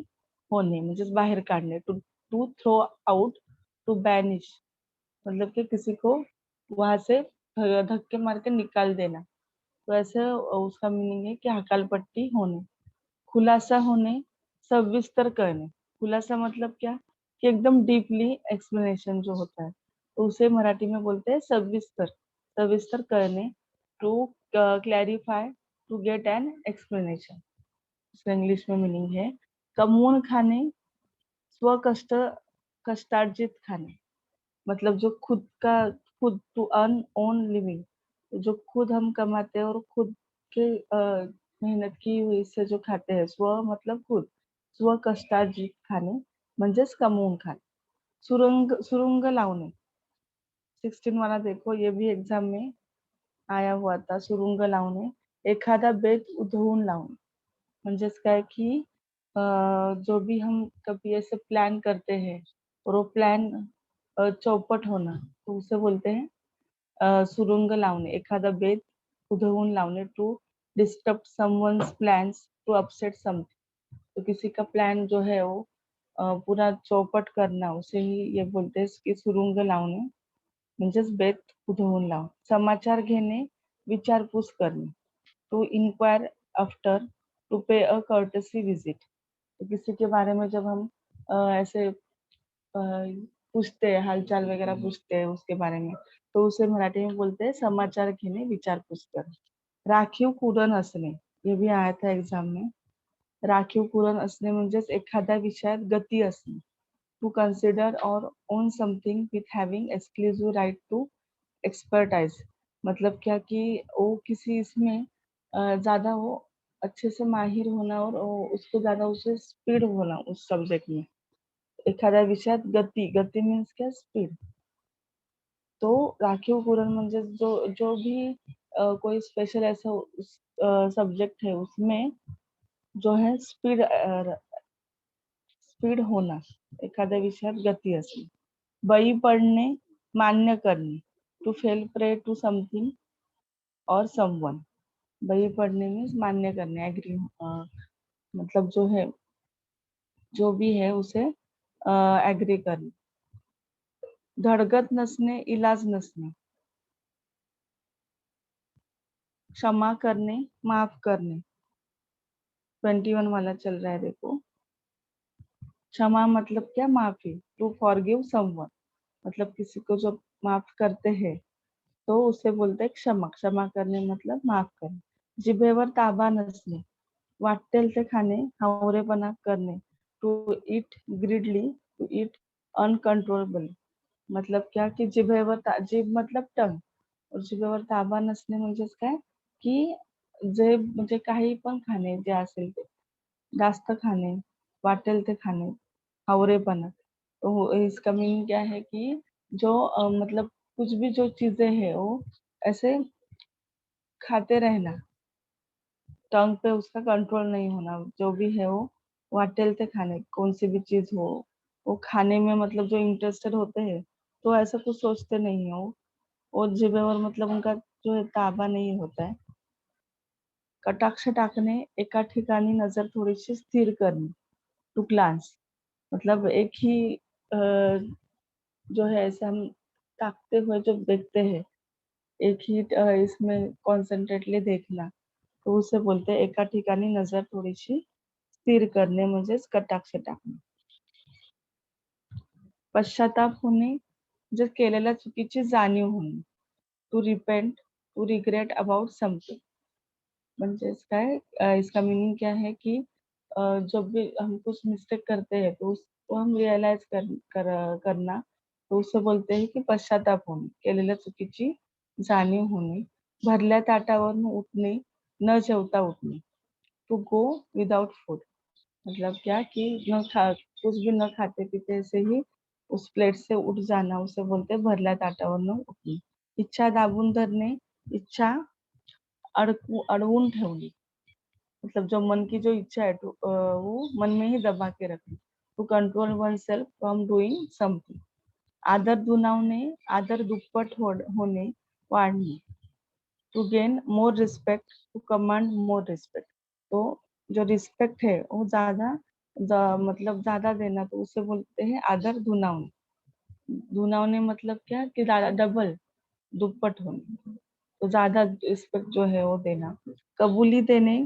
होणे, म्हणजेच बाहेर काढणे. To to throw out, to banish, मतलब कि किसी को वहां से धक्के मार के निकाल देना. तो ऐसे उसका मीनिंग है कि हकालपट्टी होणे. खुलासा होणे, सविस्तर करणे. खुलासा मतलब क्या, कि एकदम डीपली एक्सप्लेनेशन जो होता है, तो उसे मराठी में बोलते हैं सविस्तर. सविस्तर करणे. To clarify, to get an explanation. इसका इंग्लिश में मीनिंग है कमवून खाणे, स्वकष्ट कष्टार्जित खाणे. मतलब जो खुद टू अर्न ओन लिविंग, जो खुद हम कमाते हैं और खुद के मेहनत की हुई से जो खाते हैं. स्व मतलब खुद, स्व कष्टार्जित खाणे म्हणजेच कमवून खाणे. सुरुंग लावणे. 16 वाला देखो, ये भी एग्जाम में आया हुआ था. सुरुंग लावणे, एखादा बेत उधळून लावणे. म्हणजेच काय की जो भी हम कभी ऐसे प्लान करते हैं और वो प्लान चौपट होना, तो उसे बोलते हैं सुरुंग लावणे. एखादा बेत उधळून लावणे. To disturb someone's plans, to upset something. तो किसी का प्लान जो है वो पूरा चौपट करना, उसे ही ये बोलते हैं कि सुरुंग लावणे म्हणजेच बेत उधळून लावणे. समाचार घेणे, विचारपूस करणे. To inquire after, to pay a courtesy visit. तो किसी के बारे में जब हम ऐसे पूछते हैं, हालचाल वगैरह पूछते हैं उसके बारे में, तो उसे मराठी में बोलते हैं समाचार घेणे, विचारपूस करणे. राखीव कुरण असणे, ये भी आया था एग्जाम में. राखीव कुरण असणे म्हणजेच एखाद्या विषयात गती असणे. To consider or own something with having exclusive right to expertise. मतलब क्या कि वो किसी इसमें ज्यादा वो अच्छे से माहिर होना और उसको ज्यादा उसे स्पीड होना उस सब्जेक्ट में. एखाद्या विषयात गती, गती मीन्स क्या, स्पीड. तो राखीव कुरण म्हणजे जो जो भी कोई स्पेशल ऐसा सब्जेक्ट है उसमें जो है स्पीड होना, एखाद्या विषयात गती असणे. बळी पडणे, मान्य करणे. टू फेल प्रे टू समथिंग और समवन. बळी पडणे मीन्स मान्य करणे, एग्री, मतलब जो है, जो भी है उसे एग्री करणे. धडगत नसणे, इलाज नसणे. क्षमा करने, माफ करने. 21 वाला चल रहा है देखो. क्षमा मतलब क्या, माफी. टू फॉरगिव समवन, मतलब किसी को जो माफ करते हैं तो उसे बोलते हैं क्षमा. क्षमा करने मतलब माफ करणे. जिभेवर ताबा नसणे, वाटेल ते खाणे, हावरेपणा करणे. To eat greedily, to eat uncontrollably. मतलब क्या कि जीभ मतलब टंग, और जिभेवर ताबा नसणे म्हणजेच काय की जे म्हणजे काही पण खाणे जे असेल ते जास्त खाणे, वाटेल ते खाणे, हावरेपणा. तो इसका मीनिंग क्या है कि जो मतलब कुछ भी जो चीजें है वो ऐसे खाते रहना, टंग पे उसका कंट्रोल नहीं होना. जो भी है वो वाटेल ते खाने, कौन सी भी चीज हो वो खाने में मतलब जो इंटरेस्टेड होते हैं, तो ऐसा कुछ सोचते नहीं है वो. और जिभेवर मतलब उनका जो है ताबा नहीं होता है. कटाक्ष टाकणे, एका ठिकाणी नजर थोडीशी स्थिर करणे. टू ग्लांस, मतलब एक ही जो है ऐसे हम ताकते हुए जब देखते हैं, एक ही इसमें कॉन्सन्ट्रेटली देखना, तो उसे बोलते हैं एका ठिकाणी नजर थोडीशी स्थिर करणे, म्हणजेच कटाक्ष टाकणे. पश्चाताप होणे, जे केलेल्या चुकीची जाणीव होणे. To repent, to regret about something. म्हणजेच काय, इसका मीनिंग क्या है कि जब भी हम कुछ मिस्टेक करते हैं तो उसको हम रियलाइज करना, तो उसे बोलते हैं की पश्चाताप होणे, केलेल्या चुकीची जाणीव होणे. भरल्या ताटावरून उठणे, न जेवता उठणे. टू गो विदाउट फूड, मतलब क्या कि न खा कुछ भी न खाते पीते ऐसे ही उस प्लेट से उठ जाना, उसे बोलते हैं भरल्या ताटावरून उठणे. इच्छा दाबून धरणे, इच्छा अडवून ठेवणे, मतलब जो मन की जो इच्छा है वो मन में ही दबा के रखना. To control oneself from doing something. आदर दुणावणे, आदर दुप्पट होणे, वाढणे. To gain more respect, to command more respect. तो जो रिस्पेक्ट है वो मतलब ज्यादा देना, तो उसे बोलते हैं आदर दुनावणे. दुनावणे मतलब क्या कि डबल, दुप्पट होणे, तो ज्यादा रिस्पेक्ट जो है वो देना. कबूली देणे,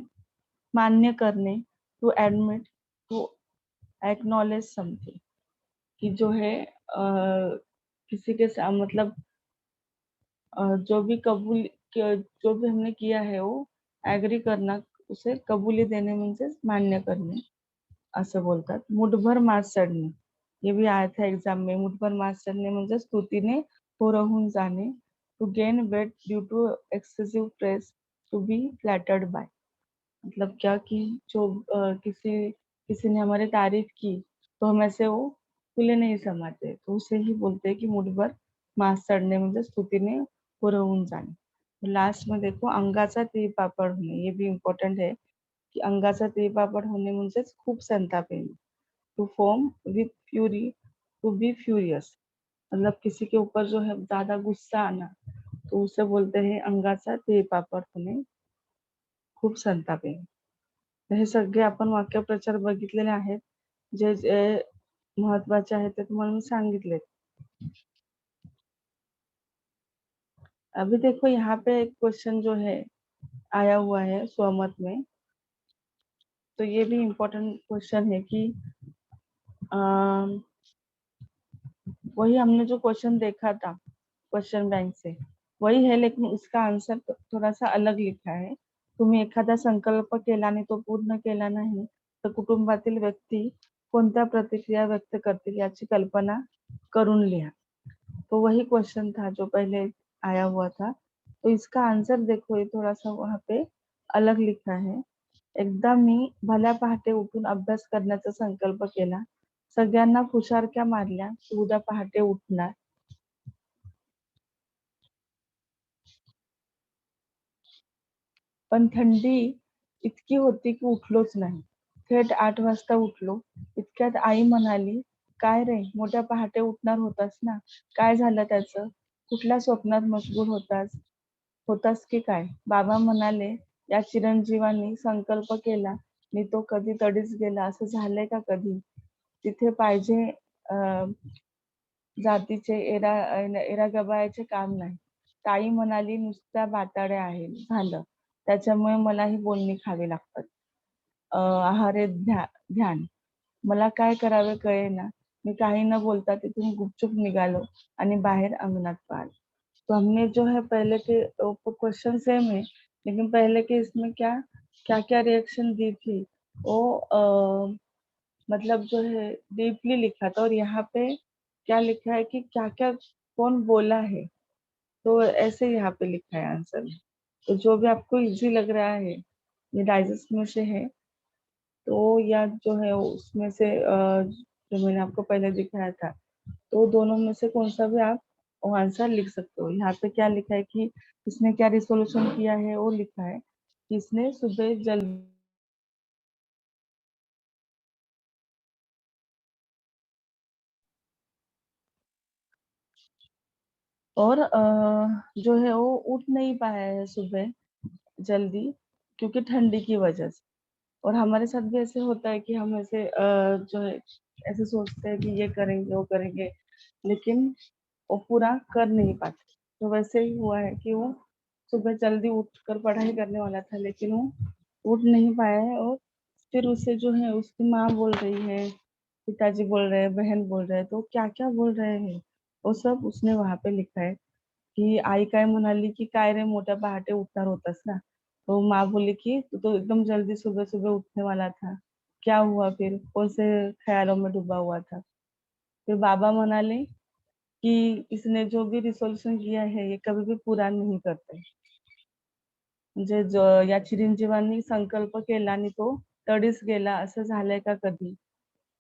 मान्य करणे. To admit, to acknowledge something, कि जो है किसी के साथ मतलब जो भी जो भी हमने किया है वो ऍग्री करना, उसे कबुली देणे म्हणजेच मान्य करणे असं बोलतात. मुठभर मांस चढणे, हे भी आया था एग्जाम में. मुठभर मांस चढणे म्हणजे स्तुतीने होरहून जाणे. To gain weight due to excessive praise, to be flattered by. मतलब क्या कि जो किसी ने हमारी तारीफ की तो हम ऐसे वो खुले नहीं समाते, तो उसे ही बोलते हैं कि मुठभर मांस चढणे म्हणजे स्तुतीने पुरवून जाणे. लास्ट में देखो, अंगाचा तीळपापड होणे, ये भी इम्पॉर्टंट है की अंगाचा तीळपापड होणे म्हणजेच खूप संताप येणे. To foam with fury, to be furious, मतलब किसी के ऊपर जो है ज्यादा गुस्सा आना, तो उसे बोलते हैं अंगाचा तीळपापड होणे, खूप संताप येणे. तर हे सगळे आपण वाक्यप्रचार बघितलेले आहेत. जे जे महत्वाचे आहेत ते तुम्हाला मी सांगितले. अभी देखो यहाँ पे एक क्वेश्चन जो है आया हुआ है स्वमत में, तो ये भी इम्पोर्टेंट क्वेश्चन है कि वही हमने जो क्वेश्चन देखा था क्वेश्चन बैंक से, वही है, लेकिन उसका आंसर थोड़ा सा अलग लिखा है. तुम्ही एखादा संकल्प केला आणि तो पूर्ण केला नाही, तर कुटुंबातील व्यक्ती कोणत्या प्रतिक्रिया व्यक्त करतील याची कल्पना करून लिहा. तो वही क्वेश्चन था जो पहले आया हुआ था. तो इसका आंसर देखो, ये थोड़ा सा वहाँ पे अलग लिखा है. एकदा मी भल्या पहाटे उठून अभ्यास करण्याचा संकल्प केला. सगळ्यांना फुशारक्या मारल्या की उद्या पहाटे उठणार. पण थंडी इतकी होती की उठलोच नाही. थेट 8 वाजता उठलो. इतक्यात आई म्हणाली, "काय रे, मोठ्या पहाटे उठणार होतास ना? काय झालं त्याचं? कुठल्या स्वप्नात मशगूल होतास की काय?" बाबा म्हणाले, "या चिरंजीवानी संकल्प केला नि तो कधी तडीच गेला, असं झालंय का कधी? तिथे पाहिजे जातीचे एरागबाळ्याचे काम नाही." ताई म्हणाली, "नुसत्या बाताड्या आहे, झालं. त्याच्यामुळे मलाही बोलणी खावी लागतात. आहारे ध्यान. मला काय करावे कळेना. मी काही न बोलता तिथून गुपचूप निघालो आणि बाहेर अंगणात पाहिलं." तो हमने जो है पहले के क्वेश्चन सेम है, लेकिन पहले के इसमें क्या क्या क्या रिएक्शन दी थी वो मतलब जो है डीपली लिखा था, और यहाँ पे क्या लिखा है कि क्या क्या कौन बोला है, तो ऐसे यहाँ पे लिखा है आंसर में. तो जो भी आपको इजी लग रहा है, ये डाइजेस्ट में से है, तो या जो है उसमें से जो मैंने आपको पहले दिखाया था, तो दोनों में से कौन सा भी आप वो आंसर लिख सकते हो. यहाँ पे क्या लिखा है कि इसने क्या रिसोल्यूशन किया है, वो लिखा है कि इसने सुबह जल्दी और जो है वो उठ नहीं पाया है सुबह जल्दी, क्योंकि ठंडी की वजह से. और हमारे साथ भी ऐसे होता है कि हम ऐसे जो है ऐसे सोचते हैं कि ये करेंगे वो करेंगे, लेकिन वो पूरा कर नहीं पाते। तो वैसे ही हुआ है कि वो सुबह जल्दी उठकर पढ़ाई करने वाला था, लेकिन वो उठ नहीं पाया है। और फिर उसे जो है उसकी माँ बोल रही है, पिताजी बोल रहे हैं, बहन बोल रहे हैं, तो क्या क्या बोल रहे हैं वो सब उसने वहां पे लिखा है की आई काय म्हणाली की काय रे मोठ्या पहाटे उठणार होतास ना। तो माँ बोली कि तू तो एकदम जल्दी सुबह सुबह उठने वाला था, क्या हुआ फिर, कौन से ख्यालों में डूबा हुआ था। फिर बाबा म्हणाले कि इसने जो भी रिसोल्यूशन किया है ये कभी भी पूरा नहीं करते। म्हणजे या चिरंजीवांनी संकल्प केला आणि तो तडीस गेला असं झालंय का कधी,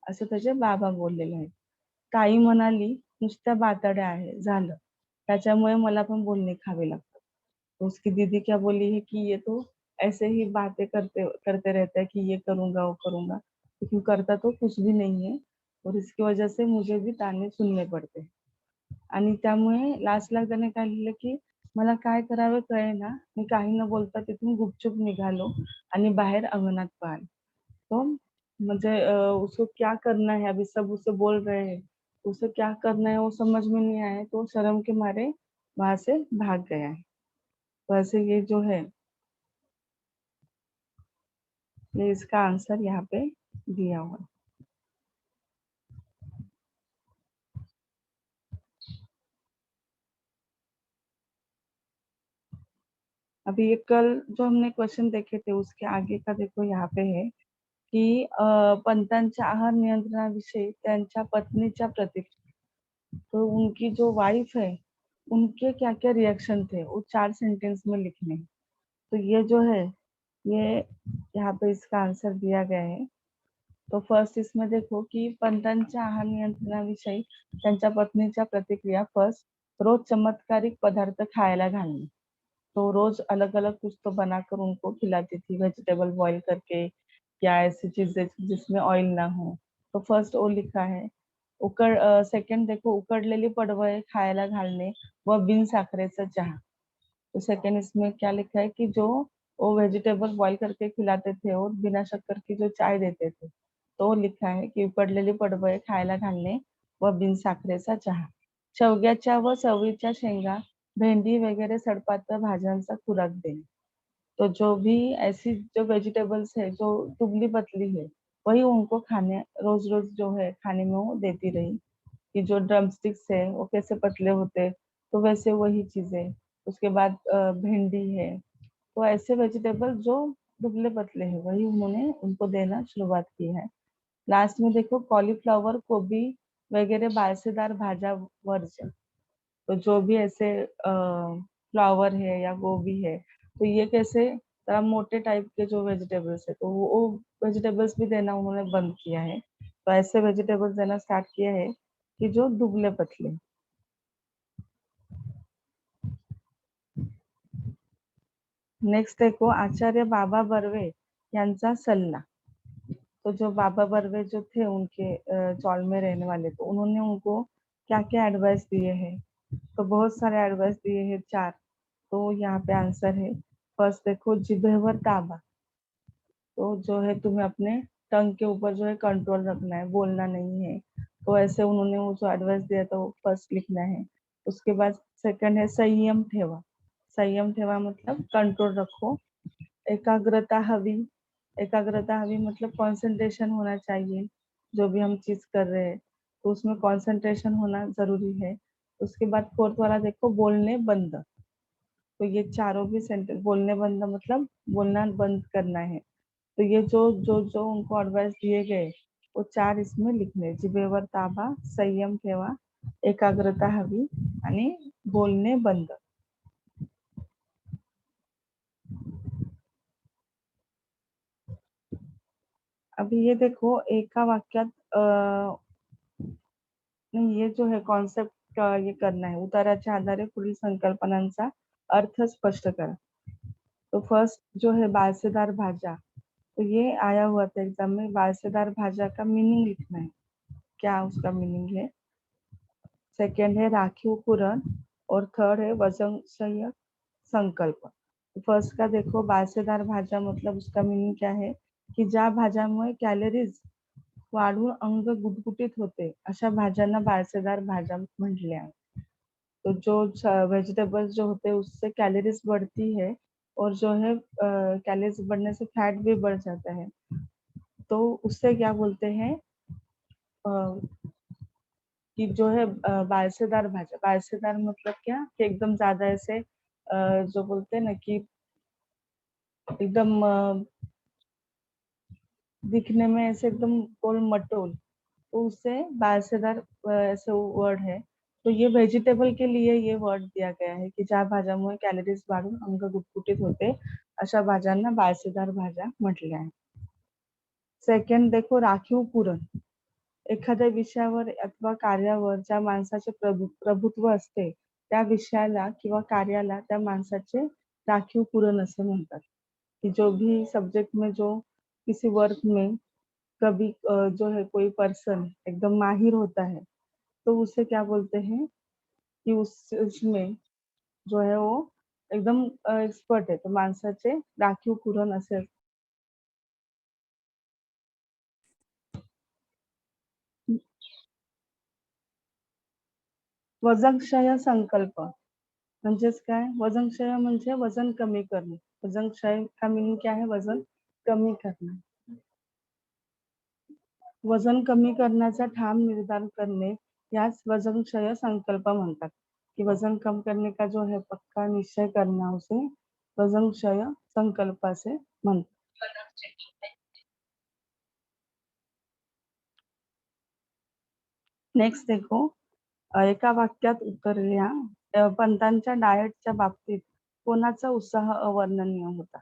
असं त्याचे बाबा बोललेले आहेत. ताई म्हणाली नुसत्या बातड्या आहे झालं, त्याच्यामुळे मला पण बोलणे खावे लागतात. तो उसकी दीदी क्या बोली है कि ये तो ऐसे ही बातें करते करते रहता है कि ये करूंगा वो करूंगा, लेकिन करता तो कुछ भी नहीं है और इसकी वजह से मुझे भी ताने सुनने पड़ते हैं. आणि त्यामुळे लास्टला त्याने काय लिहिलं की मला काय करावे कळेना, मी काही न बोलता तिथून गुपचूप निघालो आणि बाहेर अंगणात पाहिलं. तो मुझे उसको क्या करना है, अभी सब उसे बोल रहे हैं, उसे क्या करना है वो समझ में नहीं आया, तो शर्म के मारे वहां से भाग गया है। वैसे ये जो है ये इसका आंसर यहाँ पे दिया हुआ है। अभी ये कल जो हमने क्वेश्चन देखे थे उसके आगे का देखो यहाँ पे है की पंतांच्या आहार नियंत्रणाविषयी त्यांच्या पत्नीच्या प्रतिक्रिया। तो उनकी जो वाइफ है उनके क्या क्या रिएक्शन थे वो 4 सेंटेंस में लिखने हैं। तो ये जो है ये यहाँ पे इसका आंसर दिया गया है। तो फर्स्ट इसमें देखो की पंतांच्या आहार नियंत्रणाविषयी त्यांच्या पत्नीच्या प्रतिक्रिया। फर्स्ट, रोज चमत्कारिक पदार्थ खायला घालणे। तो रोज अलग अलग कुछ तो बनाकर उनको खिलाती थी, वेजिटेबल बॉईल करके या ऐसी चीजें जिसमें ऑयल ना हो। तो फर्स्ट वो लिखा है। सेकंड देखो, उकडलेली पडवळे खायला घालणे व बिन साखरेचा चहा। तो सेकंड इसमें क्या लिखा है कि जो वो वेजिटेबल बॉईल करके खिलाते थे और बिना शक्कर की जो चाय देते थे, तो लिखा है की उकडलेली पडवळे खायला घालणे व बिन साखरेचा चहा। शेवग्याच्या व चवळीच्या शेंगा, भेंडी वगैरह सडपातळ भाज्यांचा खुराक देणे। तो जो भी ऐसी जो वेजिटेबल्स है जो दुबली पतली है वही उनको खाने रोज रोज जो है खाने में वो देती रही। कि जो ड्रम स्टिक्स है वो कैसे पतले होते, तो वैसे वही चीजें। उसके बाद भिंडी है, तो ऐसे वेजिटेबल जो दुबले पतले हैं वही उन्होंने उनको देना शुरुआत की है। लास्ट में देखो, कॉलीफ्लावर, गोभी वगैरह बालसेदार भाजा वर्ज्य। तो जो भी ऐसे फ्लावर है या गोभी है, तो ये कैसे मोटे टाइप के जो वेजिटेबल्स है, तो वो वेजिटेबल्स भी देना उन्होंने बंद किया है। तो ऐसे वेजिटेबल्स देना स्टार्ट किया है कि जो दुबले पतले। नेक्स्ट देखो, आचार्य बाबा बर्वे यांचा सल्ला। तो जो बाबा बर्वे जो थे उनके चौल में रहने वाले, तो उन्होंने उनको क्या क्या एडवाइस दिए हैं, तो बहुत सारे एडवाइस दिए हैं, 4। तो यहाँ पे आंसर है। फर्स्ट देखो, जिभेवर ताबा। तो जो है तुम्हें अपने टंग के ऊपर जो है कंट्रोल रखना है, बोलना नहीं है। तो ऐसे उन्होंने वो जो एडवाइस दिया था वो फर्स्ट लिखना है। उसके बाद सेकंड है संयम ठेवा। संयम ठेवा मतलब कंट्रोल रखो। एकाग्रता हवी। एकाग्रता हवी मतलब कंसंट्रेशन होना चाहिए, जो भी हम चीज कर रहे हैं तो उसमें कंसंट्रेशन होना जरूरी है। उसके बाद फोर्थ वाला देखो, बोलने बंद। तो ये चारों भी सेंटेंस, बोलने बंद मतलब बोलना बंद करना है। तो ये जो जो जो उनको एडवाइस दिए गए वो 4 इसमें लिखने, जिभेवर ताबा, संयम ठेवा, एकाग्रता हवी आणि बोलणे बंद। अभी ये देखो, एका वाक्यात नाही, ये जो है कॉन्सेप्ट ये करना है, उताराच्या आधारे पुढील संकल्पनांचा अर्थ स्पष्ट करा। तो फर्स्ट जो है बालसेदार भाजा, तो ये आया हुआ था एग्जाम में। बालसेदार भाजा का मीनिंग लिखना है, क्या उसका मीनिंग है। सेकंड है राखीव पुरण और थर्ड है वजनक्षय संकल्प। फर्स्ट का देखो, बालसेदार भाजा मतलब उसका मीनिंग क्या है की ज्या भाज्यामुळे कॅलरीज वाढून अंग गुटगुटीत होते अशा भाज्यांना बालसेदार भाज्या म्हटले आहे। तो जो वेजिटेबल्स जो होते हैं उससे कैलोरीज बढ़ती है, और जो है कैलोरीज बढ़ने से फैट भी बढ़ जाता है। तो उससे क्या बोलते हैं अ, कि जो है बायसेदार भाजा। बायसेदार मतलब क्या कि एकदम ज्यादा ऐसे जो बोलते हैं ना कि एकदम दिखने में ऐसे एकदम गोल मटोल, तो उससे बायसेदार ऐसे वर्ड है। तो ये व्हेजिटेबल के लिए ये वर्ड दिया गया है की ज्या भाज्यामुळे कॅलरीज वाढून अंग गुटगुटीत होते, अशा भाज्यांना बायसेदार भाज्या म्हटल्या आहे. सेकंड देखो राखीव पुरण. एखाद्या विषयावर अथवा कार्यावर ज्या माणसाचे प्रभुत्व असते, त्या विषयाला किंवा कार्याला त्या माणसाचे राखीव पुरण असे म्हणतात. कि जो भी सब्जेक्ट में जो किसी वर्क में कभी जो है कोई पर्सन एकदम माहिर होता है, तो उसे क्या बोलते हैं कि उसमें जो है वो एकदम एक्सपर्ट आहे. तर माणसाचे राखीव पुरण असे असते. वजनक्षय संकल्प म्हणजेच काय? वजनक्षय म्हणजे वजन कमी करणे. वजनक्षय का मीनिंग क्या है? वजन कमी करणे. वजन कमी करण्याचा ठाम निर्धार करणे याच वजनक्षय संकल्प म्हणतात. कि वजन कम करने का जो है पक्का निश्चय करना उसे वजनक्षय संकल्प असे म्हणतात. नेक्स्ट देखो एका वाक्यात उत्तर लिहा. पंतांच्या डाएटच्या बाबतीत कोणाचा उत्साह अवर्णनीय होता.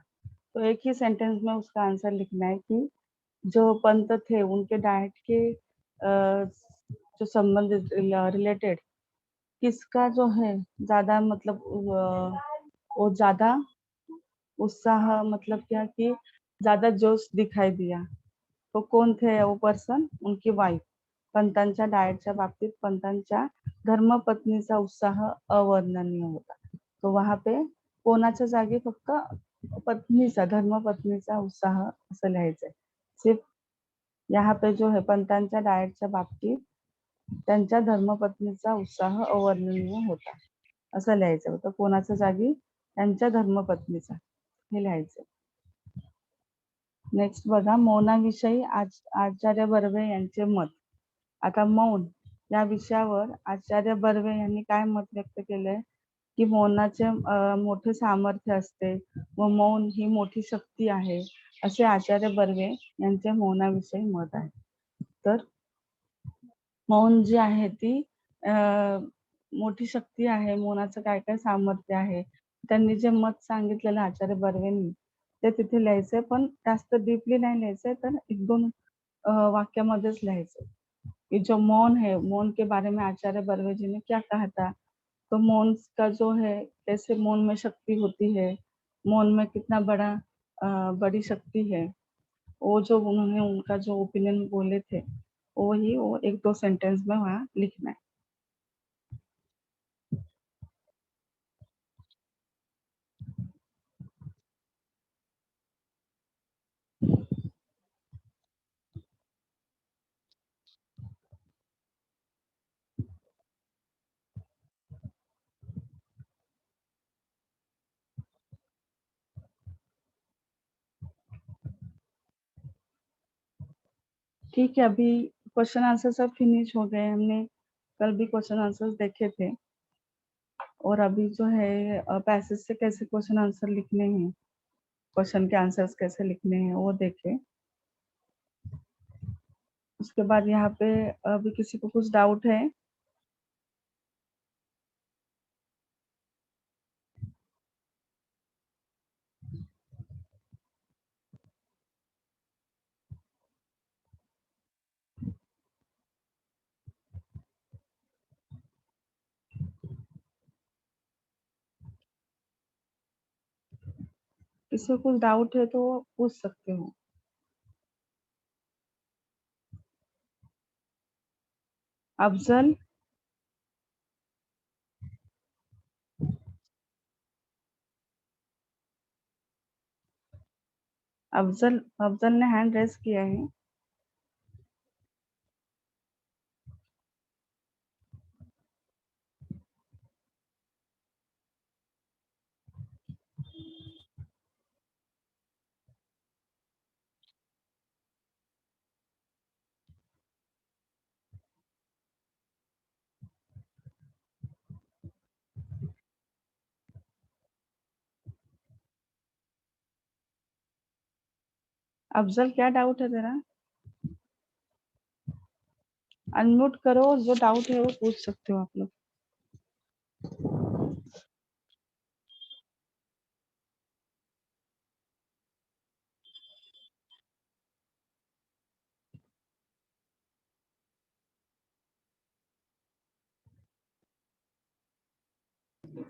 तो एक ही सेंटेंस में उसका आंसर लिखना है कि जो पंत थे उनके डाइट के जो संबंधित रिलेटेड किसका जो है ज्यादा मतलब वो ज्यादा उत्साह मतलब क्या कि ज्यादा जोश दिखाई दिया. तो कौन थे वो पर्सन? उनकी वाईफ. पंतांच्या डाएटच्या बाबतीत पंतांच्या धर्मपत्नीचा उत्साह अवर्णनीय होता. तो वहां पे कोणाच्या जागी फक्त पत्नीचा धर्मपत्नीचा उत्साह असं लिहायचंय. सिर्फ यहाँ पे जो है पंतांच्या डाएटच्या बाबतीत त्यांच्या धर्मपत्नीचा उत्साह अवर्णनीय होता असं लिहायचं होतं. कोणाच्या जागी त्यांच्या धर्मपत्नीचा हे लिहायचं. नेक्स्ट बघा मौनाविषयी आचार्य बर्वे यांचे मत. आता मौन या विषयावर आचार्य बर्वे यांनी काय मत व्यक्त केलंय की मौनाचे मोठे सामर्थ्य असते व मौन ही मोठी शक्ती आहे असे आचार्य बर्वे यांचे मौनाविषयी मत आहे. तर मौन जी आहे ती मोठी शक्ती आहे. मौनाचं काय काय सामर्थ्य आहे त्यांनी जे मत सांगितलेलं आचार्य बर्वेंनी ते तिथे लिहायचंय, पण जास्त डीपली नहीं लिहायचंय, तर एक दोन वाक्यामध्येच लिहायचंय. कि जो मौन है, मौन के बारे में आचार्य बर्वे जी ने क्या कहा था. तो मौन का जो है कैसे मौन में शक्ति होती है, मौन में कितना बड़ी शक्ति है, वो जो उन्होंने उनका जो ओपिनियन बोले थे वो एक दो सेंटेंस में वहाँ लिखना है. ठीक है, अभी क्वेश्चन आंसर सब फिनिश हो गए. हमने कल भी क्वेश्चन आंसर्स देखे थे, और अभी जो है पैसेज से कैसे क्वेश्चन आंसर लिखने हैं, क्वेश्चन के आंसर्स कैसे लिखने हैं वो देखे. उसके बाद यहाँ पे अभी किसी को कुछ डाउट है? किसी को कुछ डाउट है तो पूछ सकते हो. अफजल, अफजल ने हैंड रेस किया है. अफजल क्या डाउट है तेरा? अनम्यूट करो, जो डाउट है वो पूछ सकते हो आप लोग।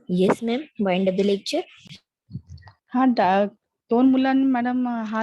Yes, ma'am. Wind up the lecture. हाँ, दोन मुलांनी मॅडम हात